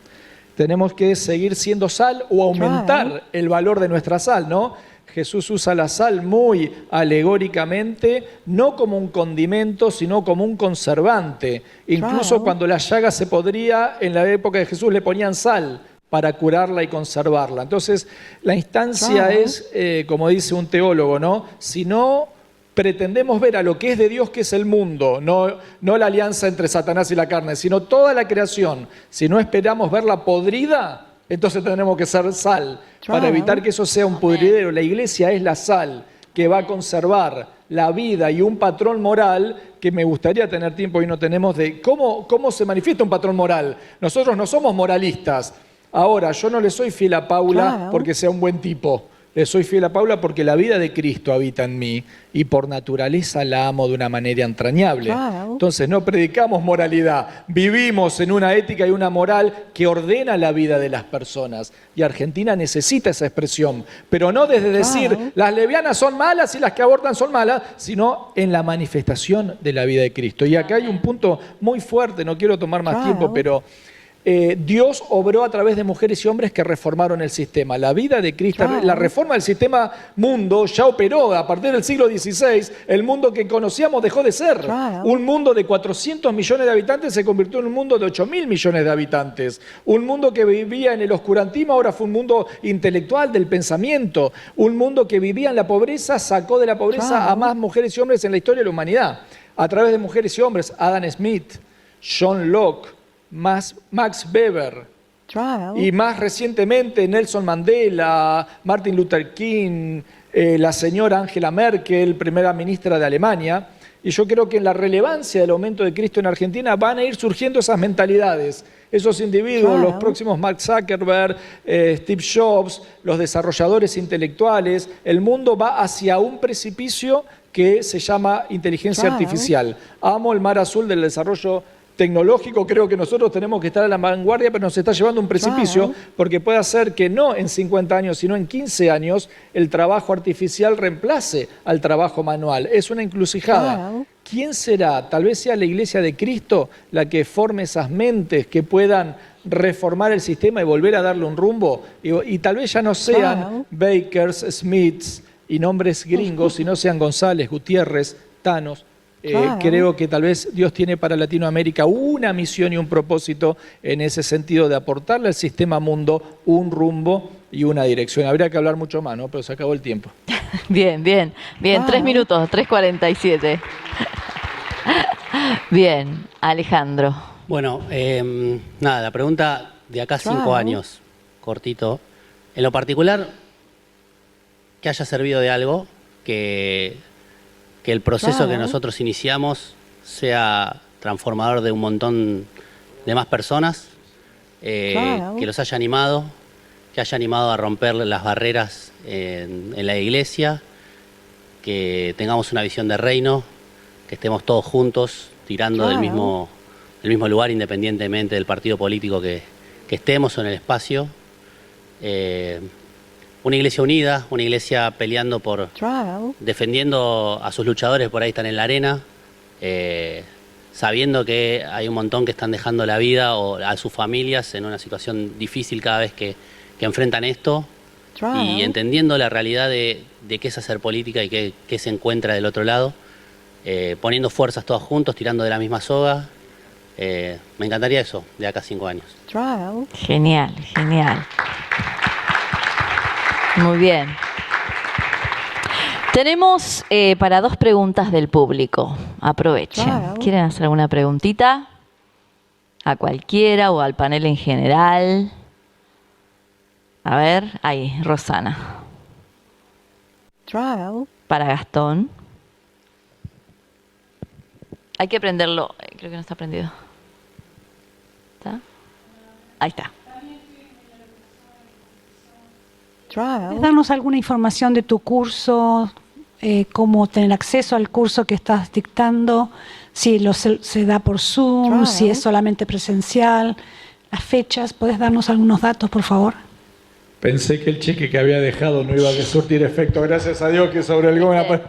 Tenemos que seguir siendo sal o aumentar el valor de nuestra sal, ¿no? Jesús usa la sal muy alegóricamente, no como un condimento, sino como un conservante. Incluso cuando la llaga se podría, en la época de Jesús le ponían sal para curarla y conservarla. Entonces, la instancia es, como dice un teólogo, ¿no? Si no pretendemos ver a lo que es de Dios, que es el mundo, no la alianza entre Satanás y la carne, sino toda la creación, si no esperamos verla podrida, entonces tenemos que ser sal, para evitar que eso sea un pudridero. La iglesia es la sal que va a conservar la vida y un patrón moral que me gustaría tener tiempo y no tenemos de cómo se manifiesta un patrón moral. Nosotros no somos moralistas. Ahora, yo no le soy fiel a Paula porque sea un buen tipo. Le soy fiel a Paula porque la vida de Cristo habita en mí y por naturaleza la amo de una manera entrañable. Entonces no predicamos moralidad, vivimos en una ética y una moral que ordena la vida de las personas. Y Argentina necesita esa expresión, pero no desde decir las lesbianas son malas y las que abortan son malas, sino en la manifestación de la vida de Cristo. Y acá hay un punto muy fuerte, no quiero tomar más tiempo, pero Dios obró a través de mujeres y hombres que reformaron el sistema. La vida de Cristo, la reforma del sistema mundo ya operó. A partir del siglo XVI, el mundo que conocíamos dejó de ser. Un mundo de 400 millones de habitantes se convirtió en un mundo de 8.000 millones de habitantes. Un mundo que vivía en el oscurantismo ahora fue un mundo intelectual del pensamiento. Un mundo que vivía en la pobreza sacó de la pobreza a más mujeres y hombres en la historia de la humanidad. A través de mujeres y hombres, Adam Smith, John Locke, Max Weber, y más recientemente Nelson Mandela, Martin Luther King, la señora Angela Merkel, primera ministra de Alemania. Y yo creo que en la relevancia del aumento de Cristo en Argentina van a ir surgiendo esas mentalidades, esos individuos, los próximos Mark Zuckerberg, Steve Jobs, los desarrolladores intelectuales. El mundo va hacia un precipicio que se llama inteligencia artificial. Amo el mar azul del desarrollo tecnológico, creo que nosotros tenemos que estar a la vanguardia, pero nos está llevando a un precipicio porque puede hacer que no en 50 años, sino en 15 años, el trabajo artificial reemplace al trabajo manual. Es una encrucijada. ¿Quién será? Tal vez sea la Iglesia de Cristo la que forme esas mentes que puedan reformar el sistema y volver a darle un rumbo. Y tal vez ya no sean Bakers, Smiths y nombres gringos, sino sean González, Gutiérrez, Thanos. Creo que tal vez Dios tiene para Latinoamérica una misión y un propósito en ese sentido de aportarle al sistema mundo un rumbo y una dirección. Habría que hablar mucho más, ¿no? Pero se acabó el tiempo. Bien. 3 minutos, 3:47. Bien, Alejandro. Bueno, nada, la pregunta de acá a 5 años, cortito. En lo particular, que haya servido de algo, que el proceso que nosotros iniciamos sea transformador de un montón de más personas, que los haya animado a romper las barreras en la iglesia, que tengamos una visión de reino, que estemos todos juntos tirando del mismo lugar independientemente del partido político que estemos en el espacio. Una iglesia unida, una iglesia peleando por, defendiendo a sus luchadores, por ahí están en la arena, sabiendo que hay un montón que están dejando la vida o a sus familias en una situación difícil cada vez que enfrentan esto, y entendiendo la realidad de qué es hacer política y qué se encuentra del otro lado, poniendo fuerzas todos juntos, tirando de la misma soga. Me encantaría eso de acá a 5 años. Genial. Muy bien. Tenemos para 2 preguntas del público. Aprovechen. ¿Quieren hacer alguna preguntita? A cualquiera o al panel en general. A ver, ahí, Rosana. Para Gastón. Hay que prenderlo. Creo que no está prendido. ¿Está? Ahí está. ¿Puedes darnos alguna información de tu curso? ¿Cómo tener acceso al curso que estás dictando? Si se da por Zoom, si es solamente presencial, las fechas. ¿Puedes darnos algunos datos, por favor? Pensé que el cheque que había dejado no iba a surtir efecto. Gracias a Dios que sobre el gobierno...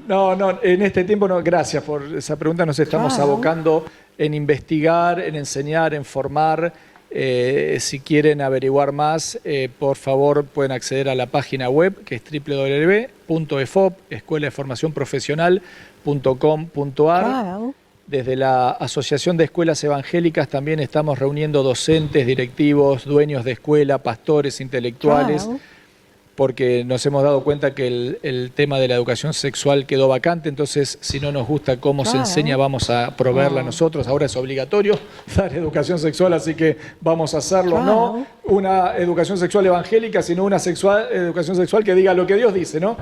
No, en este tiempo no. Gracias por esa pregunta. Nos estamos abocando en investigar, en enseñar, en formar. Si quieren averiguar más, por favor pueden acceder a la página web que es www.efop, Escuela de Formación Profesional.com.ar. Desde la Asociación de Escuelas Evangélicas también estamos reuniendo docentes, directivos, dueños de escuela, pastores, intelectuales, porque nos hemos dado cuenta que el tema de la educación sexual quedó vacante. Entonces, si no nos gusta cómo se enseña, vamos a proveerla nosotros. Ahora es obligatorio dar educación sexual, así que vamos a hacerlo. No una educación sexual evangélica, sino una educación sexual que diga lo que Dios dice, ¿no?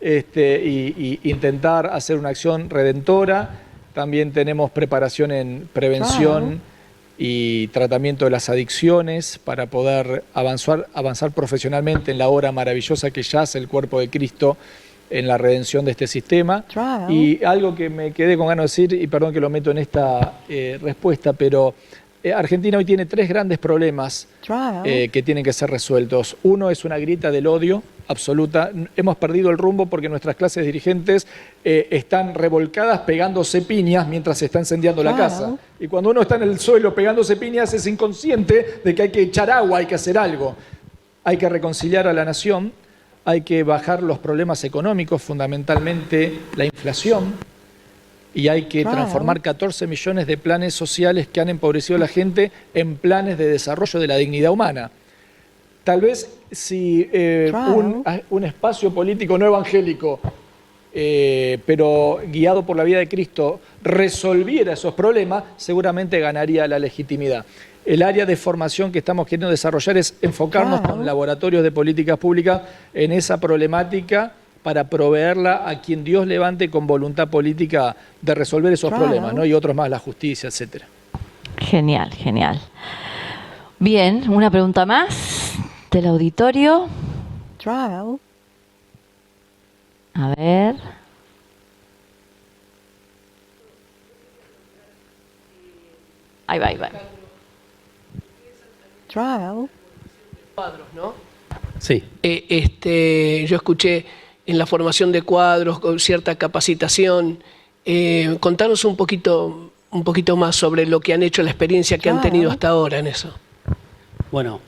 Y intentar hacer una acción redentora. También tenemos preparación en prevención y tratamiento de las adicciones para poder avanzar profesionalmente en la obra maravillosa que ya hace el cuerpo de Cristo en la redención de este sistema. Y algo que me quedé con ganas de decir, y perdón que lo meto en esta respuesta, pero Argentina hoy tiene 3 grandes problemas que tienen que ser resueltos. Uno es una grieta del odio absoluta. Hemos perdido el rumbo porque nuestras clases dirigentes están revolcadas pegándose piñas mientras se está incendiando la casa. Y cuando uno está en el suelo pegándose piñas es inconsciente de que hay que echar agua, hay que hacer algo. Hay que reconciliar a la nación, hay que bajar los problemas económicos, fundamentalmente la inflación, y hay que transformar 14 millones de planes sociales que han empobrecido a la gente en planes de desarrollo de la dignidad humana. Tal vez si un espacio político no evangélico, pero guiado por la vida de Cristo, resolviera esos problemas, seguramente ganaría la legitimidad. El área de formación que estamos queriendo desarrollar es enfocarnos con laboratorios de políticas públicas en esa problemática para proveerla a quien Dios levante con voluntad política de resolver esos problemas, ¿no? Y otros más, la justicia, etcétera. Genial, genial. Bien, una pregunta más del auditorio. A ver. Ahí va, ahí va. Cuadros, ¿no? Sí. Yo escuché en la formación de cuadros con cierta capacitación. Contanos un poquito más sobre lo que han hecho, la experiencia que han tenido hasta ahora en eso. Bueno,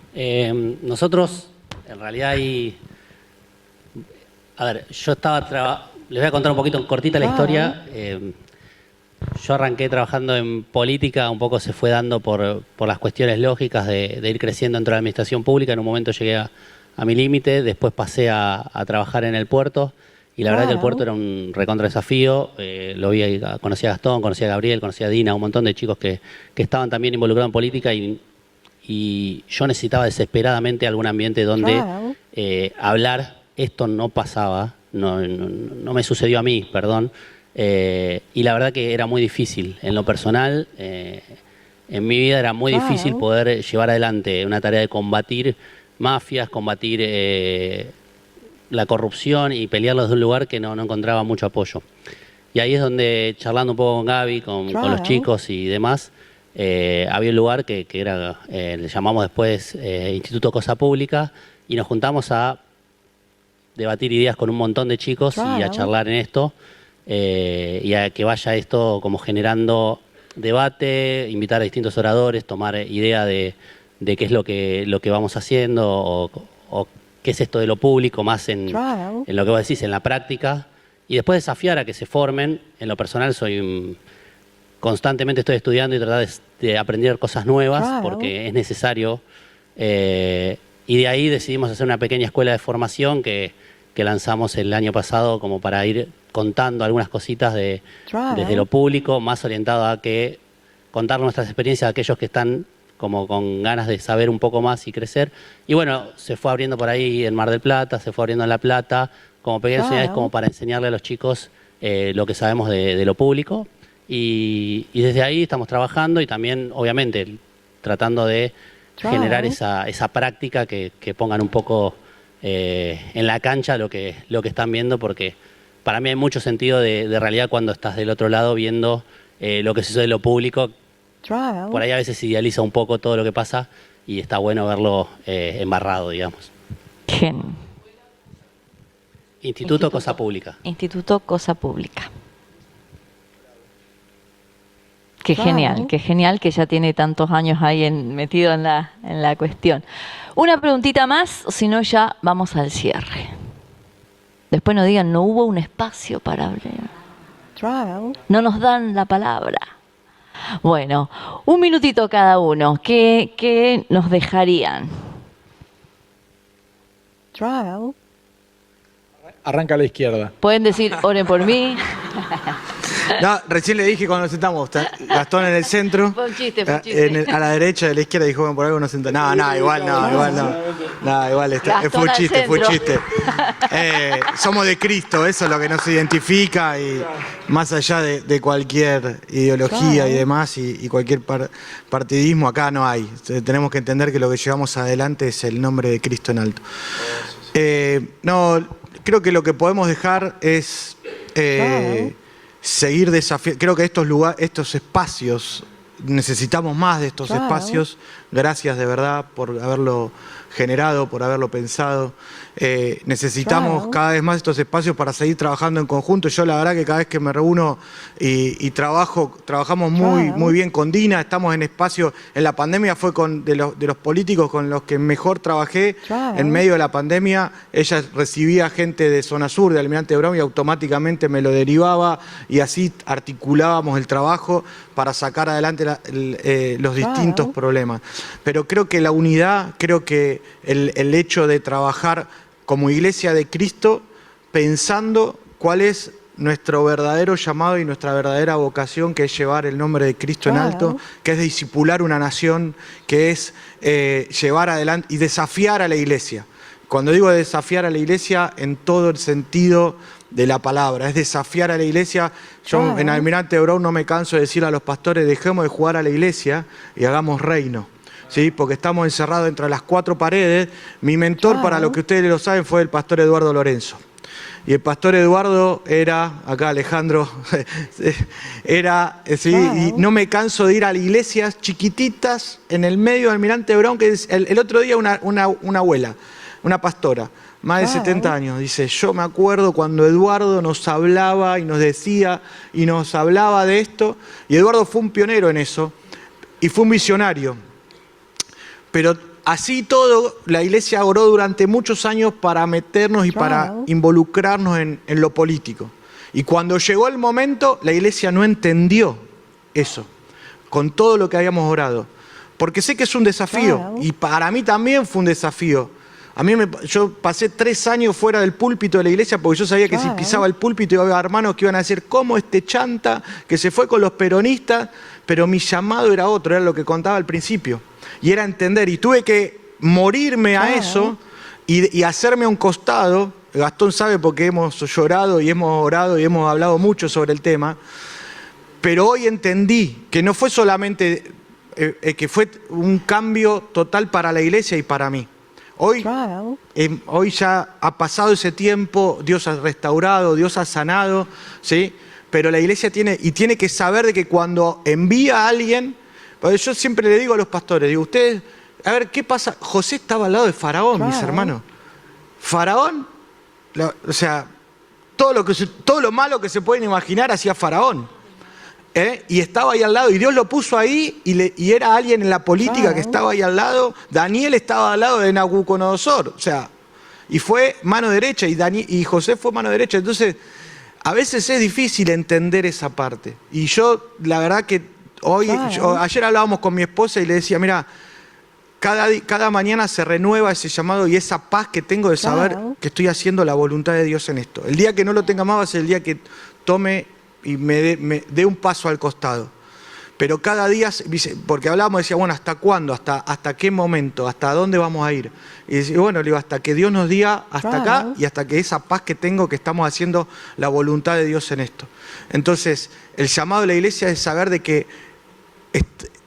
nosotros en realidad a ver, yo estaba les voy a contar un poquito cortita la historia. Yo arranqué trabajando en política, un poco se fue dando por las cuestiones lógicas de ir creciendo dentro de la administración pública. En un momento llegué a mi límite, después pasé a trabajar en el puerto y la verdad que el puerto era un recontra desafío. Conocí a Gastón, conocí a Gabriel, conocí a Dina, un montón de chicos que estaban también involucrados en política y yo necesitaba desesperadamente algún ambiente donde hablar. Esto no pasaba, no me sucedió a mí, perdón. Y la verdad que era muy difícil. En lo personal, en mi vida era muy difícil poder llevar adelante una tarea de combatir mafias, combatir la corrupción y pelearlos de un lugar que no encontraba mucho apoyo. Y ahí es donde, charlando un poco con Gaby, con los chicos y demás, había un lugar que era, le llamamos después Instituto Cosa Pública, y nos juntamos a debatir ideas con un montón de chicos y a charlar en esto. Y a que vaya esto como generando debate, invitar a distintos oradores, tomar idea de qué es lo que vamos haciendo o qué es esto de lo público, más en lo que vos decís, en la práctica, y después desafiar a que se formen. En lo personal constantemente estoy estudiando y tratando de aprender cosas nuevas porque es necesario, y de ahí decidimos hacer una pequeña escuela de formación que lanzamos el año pasado como para ir contando algunas cositas desde lo público, más orientado a que contar nuestras experiencias a aquellos que están como con ganas de saber un poco más y crecer. Y bueno, se fue abriendo por ahí en Mar del Plata, se fue abriendo en La Plata, como pequeñas unidades como para enseñarle a los chicos lo que sabemos de lo público. Y desde ahí estamos trabajando y también, obviamente, tratando de generar esa práctica que pongan un poco en la cancha lo que están viendo, porque para mí hay mucho sentido de realidad cuando estás del otro lado viendo lo que sucede en lo público. Por ahí a veces se idealiza un poco todo lo que pasa y está bueno verlo embarrado, digamos. Instituto Cosa Pública. Instituto Cosa Pública. Qué genial que ya tiene tantos años ahí metido en la cuestión. Una preguntita más, si no ya vamos al cierre. Después no digan, no hubo un espacio para hablar. No nos dan la palabra. Bueno, un minutito cada uno. ¿Qué nos dejarían? Arranca a la izquierda. Pueden decir, oren por mí. No, recién le dije cuando nos sentamos, Gastón en el centro, Fue un chiste. a la derecha, a la izquierda, dijo, bueno, por algo nos sentamos. No, igual no. No, igual fue un chiste. Somos de Cristo, eso es lo que nos identifica, y más allá de cualquier ideología y demás, y cualquier partidismo, acá no hay. Tenemos que entender que lo que llevamos adelante es el nombre de Cristo en alto. No, creo que lo que podemos dejar es seguir desafiando. Creo que estos espacios necesitamos más de estos espacios. Gracias de verdad por haberlo generado, por haberlo pensado. Necesitamos cada vez más estos espacios para seguir trabajando en conjunto. Yo la verdad que cada vez que me reúno y trabajamos muy bien con Dina. Estamos en espacios, en la pandemia fue de los políticos con los que mejor trabajé. En medio de la pandemia ella recibía gente de zona sur, de Almirante Brown, y automáticamente me lo derivaba, y así articulábamos el trabajo para sacar adelante los distintos problemas. Pero creo que la unidad, creo que el hecho de trabajar como Iglesia de Cristo, pensando cuál es nuestro verdadero llamado y nuestra verdadera vocación, que es llevar el nombre de Cristo en alto, que es discipular una nación, que es llevar adelante y desafiar a la Iglesia. Cuando digo desafiar a la Iglesia, en todo el sentido de la palabra, es desafiar a la Iglesia. Yo en Almirante Brown no me canso de decir a los pastores: dejemos de jugar a la Iglesia y hagamos reino. ¿Sí? Porque estamos encerrados entre las cuatro paredes. Mi mentor, para lo que ustedes lo saben, fue el pastor Eduardo Lorenzo. Y el pastor Eduardo era, acá Alejandro, era, ¿sí? Y no me canso de ir a iglesias chiquititas en el medio de Almirante Brown, que es el otro día una abuela, una pastora, más de 70 años, dice: yo me acuerdo cuando Eduardo nos hablaba y nos decía y nos hablaba de esto, y Eduardo fue un pionero en eso, y fue un visionario. Pero así todo, la Iglesia oró durante muchos años para meternos y para involucrarnos en lo político. Y cuando llegó el momento, la Iglesia no entendió eso, con todo lo que habíamos orado. Porque sé que es un desafío, y para mí también fue un desafío. Yo pasé 3 años fuera del púlpito de la iglesia, porque yo sabía que si pisaba el púlpito iba a haber hermanos que iban a decir: ¿cómo este chanta que se fue con los peronistas? Pero mi llamado era otro, era lo que contaba al principio. Y era entender, y tuve que morirme a eso y hacerme a un costado. Gastón sabe, porque hemos llorado y hemos orado y hemos hablado mucho sobre el tema. Pero hoy entendí que no fue solamente, que fue un cambio total para la iglesia y para mí. Hoy ya ha pasado ese tiempo, Dios ha restaurado, Dios ha sanado, ¿sí? Pero la iglesia tiene que saber de que cuando envía a alguien, porque yo siempre le digo a los pastores, digo: ustedes, a ver, ¿qué pasa? José estaba al lado de Faraón, mis hermanos. Faraón, o sea, todo lo malo que se pueden imaginar hacía Faraón. Y estaba ahí al lado, y Dios lo puso ahí, y era alguien en la política que estaba ahí al lado. Daniel estaba al lado de Nabucodonosor, o sea, y fue mano derecha, y José fue mano derecha. Entonces, a veces es difícil entender esa parte. Y yo, la verdad que ayer hablábamos con mi esposa y le decía: mira, cada mañana se renueva ese llamado y esa paz que tengo de saber que estoy haciendo la voluntad de Dios en esto. El día que no lo tenga más va a ser el día que tome y me dé un paso al costado. Pero cada día, porque hablábamos, decía: bueno, ¿hasta cuándo? ¿Hasta qué momento? ¿Hasta dónde vamos a ir? Y decía, bueno, le digo, hasta que Dios nos diga hasta acá, y hasta que esa paz que tengo, que estamos haciendo la voluntad de Dios en esto. Entonces, el llamado de la iglesia es saber de que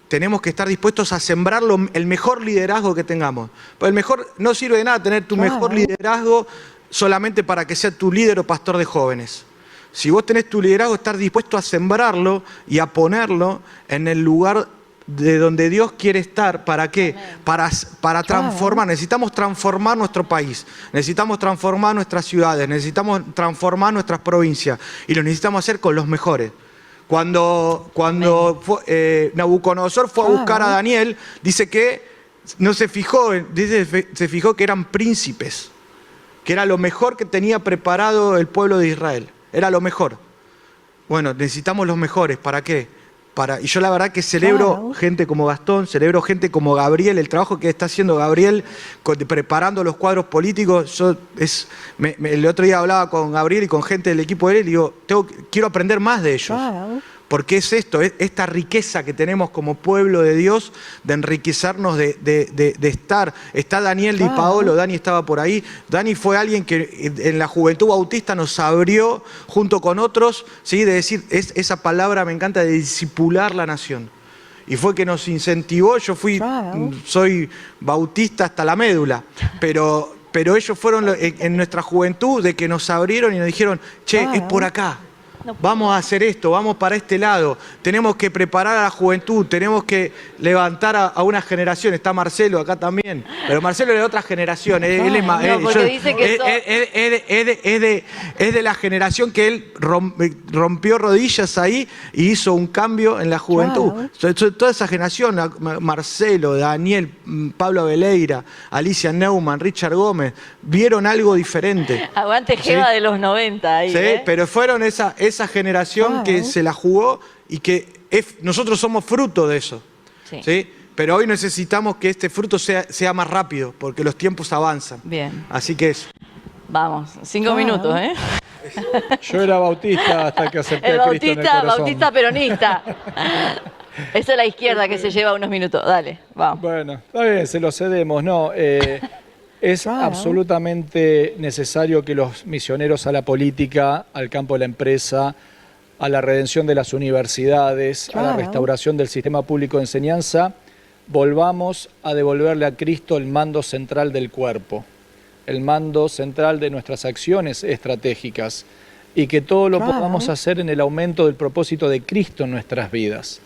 tenemos que estar dispuestos a sembrar el mejor liderazgo que tengamos. Pues no sirve de nada tener tu mejor liderazgo solamente para que sea tu líder o pastor de jóvenes. Si vos tenés tu liderazgo, estar dispuesto a sembrarlo y a ponerlo en el lugar de donde Dios quiere estar. ¿Para qué? Para transformar. Necesitamos transformar nuestro país, necesitamos transformar nuestras ciudades, necesitamos transformar nuestras provincias, y lo necesitamos hacer con los mejores. Cuando Nabucodonosor fue a buscar a Daniel, dice que no se fijó, se fijó que eran príncipes, que era lo mejor que tenía preparado el pueblo de Israel. Era lo mejor. Bueno, necesitamos los mejores. ¿Para qué? Y yo la verdad que celebro gente como Gastón, celebro gente como Gabriel, el trabajo que está haciendo Gabriel preparando los cuadros políticos. El otro día hablaba con Gabriel y con gente del equipo de él, y digo: quiero aprender más de ellos. Porque es esta riqueza que tenemos como pueblo de Dios, de enriquecernos, de estar. Está Daniel Di Paolo, Dani estaba por ahí. Dani fue alguien que en la Juventud Bautista nos abrió, junto con otros, ¿sí? De decir, esa palabra me encanta, de discipular la nación. Y fue que nos incentivó. Yo soy bautista hasta la médula, pero ellos fueron en nuestra juventud, de que nos abrieron y nos dijeron: che, es por acá. vamos a hacer esto, vamos para este lado, tenemos que preparar a la juventud, tenemos que levantar a una generación. Está Marcelo acá también, pero Marcelo es de otra generación. Él es más, es de la generación que él rompió rodillas ahí y hizo un cambio en la juventud. Toda esa generación, Marcelo, Daniel, Pablo Abeleira, Alicia Neumann, Richard Gómez, vieron algo diferente. Aguante Jeva de los 90 ahí. Sí, pero fueron esa generación que se la jugó y que nosotros somos fruto de eso. ¿Sí? Pero hoy necesitamos que este fruto sea más rápido, porque los tiempos avanzan. Bien. Así que eso. Vamos, 5 minutos, ¿eh? Yo era bautista hasta que acepté El a Cristo en el corazón. bautista peronista. Esa es la izquierda que se lleva unos minutos. Dale, vamos. Bueno, está bien, se lo cedemos. No, es absolutamente necesario que los misioneros a la política, al campo de la empresa, a la redención de las universidades, a la restauración del sistema público de enseñanza, volvamos a devolverle a Cristo el mando central del cuerpo, el mando central de nuestras acciones estratégicas, y que todo lo podamos hacer en el aumento del propósito de Cristo en nuestras vidas.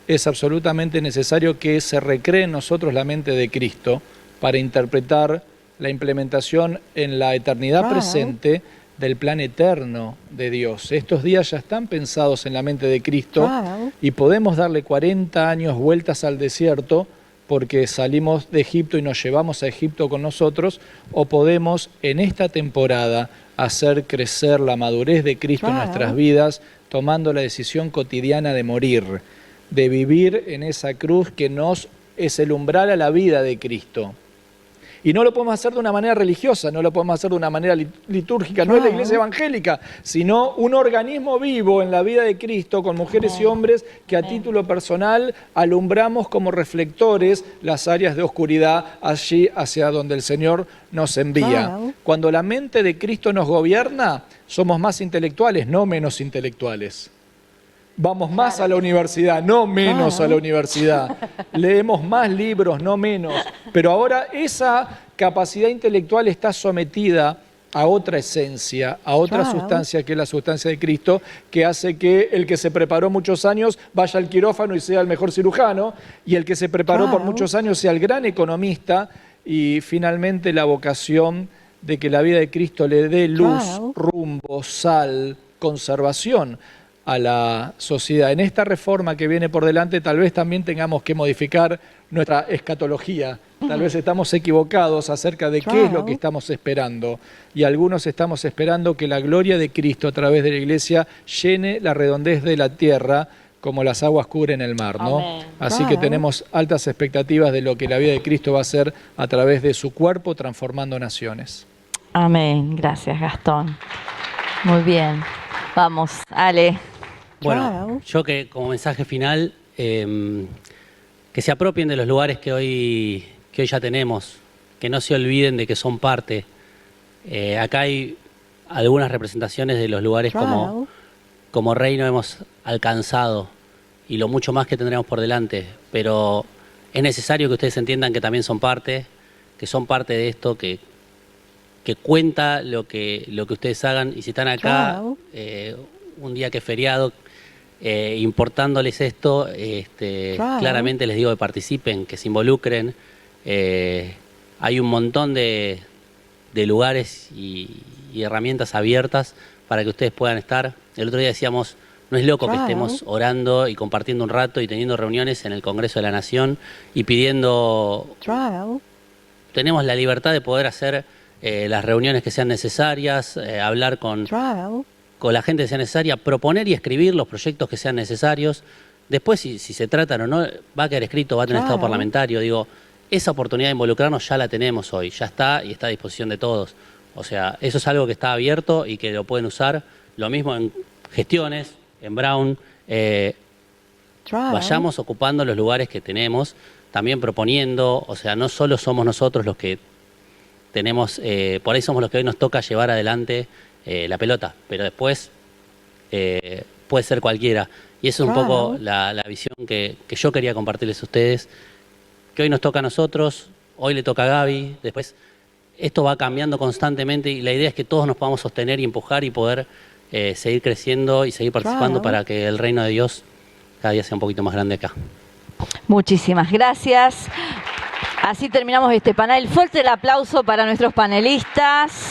Es absolutamente necesario que se recree en nosotros la mente de Cristo para interpretar la implementación en la eternidad presente del plan eterno de Dios. Estos días ya están pensados en la mente de Cristo y podemos darle 40 años vueltas al desierto porque salimos de Egipto y nos llevamos a Egipto con nosotros, o podemos en esta temporada hacer crecer la madurez de Cristo en nuestras vidas, tomando la decisión cotidiana de morir, de vivir en esa cruz que es el umbral a la vida de Cristo. Y no lo podemos hacer de una manera religiosa, no lo podemos hacer de una manera litúrgica, no es la iglesia evangélica, sino un organismo vivo en la vida de Cristo, con mujeres y hombres que a título personal alumbramos como reflectores las áreas de oscuridad allí hacia donde el Señor nos envía. Cuando la mente de Cristo nos gobierna, somos más intelectuales, no menos intelectuales. Vamos más a la universidad, no menos a la universidad. Leemos más libros, no menos. Pero ahora esa capacidad intelectual está sometida a otra esencia, a otra sustancia que es la sustancia de Cristo, que hace que el que se preparó muchos años vaya al quirófano y sea el mejor cirujano, y el que se preparó por muchos años sea el gran economista, y finalmente la vocación de que la vida de Cristo le dé luz, rumbo, sal, conservación a la sociedad. En esta reforma que viene por delante, tal vez también tengamos que modificar nuestra escatología. Tal vez estamos equivocados acerca de qué es lo que estamos esperando. Y algunos estamos esperando que la gloria de Cristo a través de la Iglesia llene la redondez de la tierra como las aguas cubren el mar, ¿no? Así que tenemos altas expectativas de lo que la vida de Cristo va a hacer a través de su cuerpo transformando naciones. Amén. Gracias, Gastón. Muy bien. Vamos, Ale. Bueno, yo que como mensaje final, que se apropien de los lugares que hoy ya tenemos, que no se olviden de que son parte. Acá hay algunas representaciones de los lugares como reino hemos alcanzado y lo mucho más que tendremos por delante, pero es necesario que ustedes entiendan que también son parte, que son parte de esto, que cuenta lo que ustedes hagan, y si están acá un día que es feriado, importándoles esto, claramente les digo que participen, que se involucren. Hay un montón de lugares y herramientas abiertas para que ustedes puedan estar. El otro día decíamos, no es loco que estemos orando y compartiendo un rato y teniendo reuniones en el Congreso de la Nación y pidiendo... Tenemos la libertad de poder hacer las reuniones que sean necesarias, hablar con la gente que sea necesaria, proponer y escribir los proyectos que sean necesarios. Después, si se tratan o no, va a quedar escrito, va a tener estado parlamentario. Digo, esa oportunidad de involucrarnos ya la tenemos hoy, ya está y está a disposición de todos. O sea, eso es algo que está abierto y que lo pueden usar. Lo mismo en gestiones, en Brown. Vayamos ocupando los lugares que tenemos, también proponiendo. O sea, no solo somos nosotros los que tenemos, por ahí somos los que hoy nos toca llevar adelante la pelota, pero después puede ser cualquiera. Y eso es un poco la visión que yo quería compartirles a ustedes, que hoy nos toca a nosotros, hoy le toca a Gaby, después esto va cambiando constantemente y la idea es que todos nos podamos sostener y empujar y poder seguir creciendo y seguir participando para que el reino de Dios cada día sea un poquito más grande acá. Muchísimas gracias. Así terminamos este panel. Fuerte el aplauso para nuestros panelistas.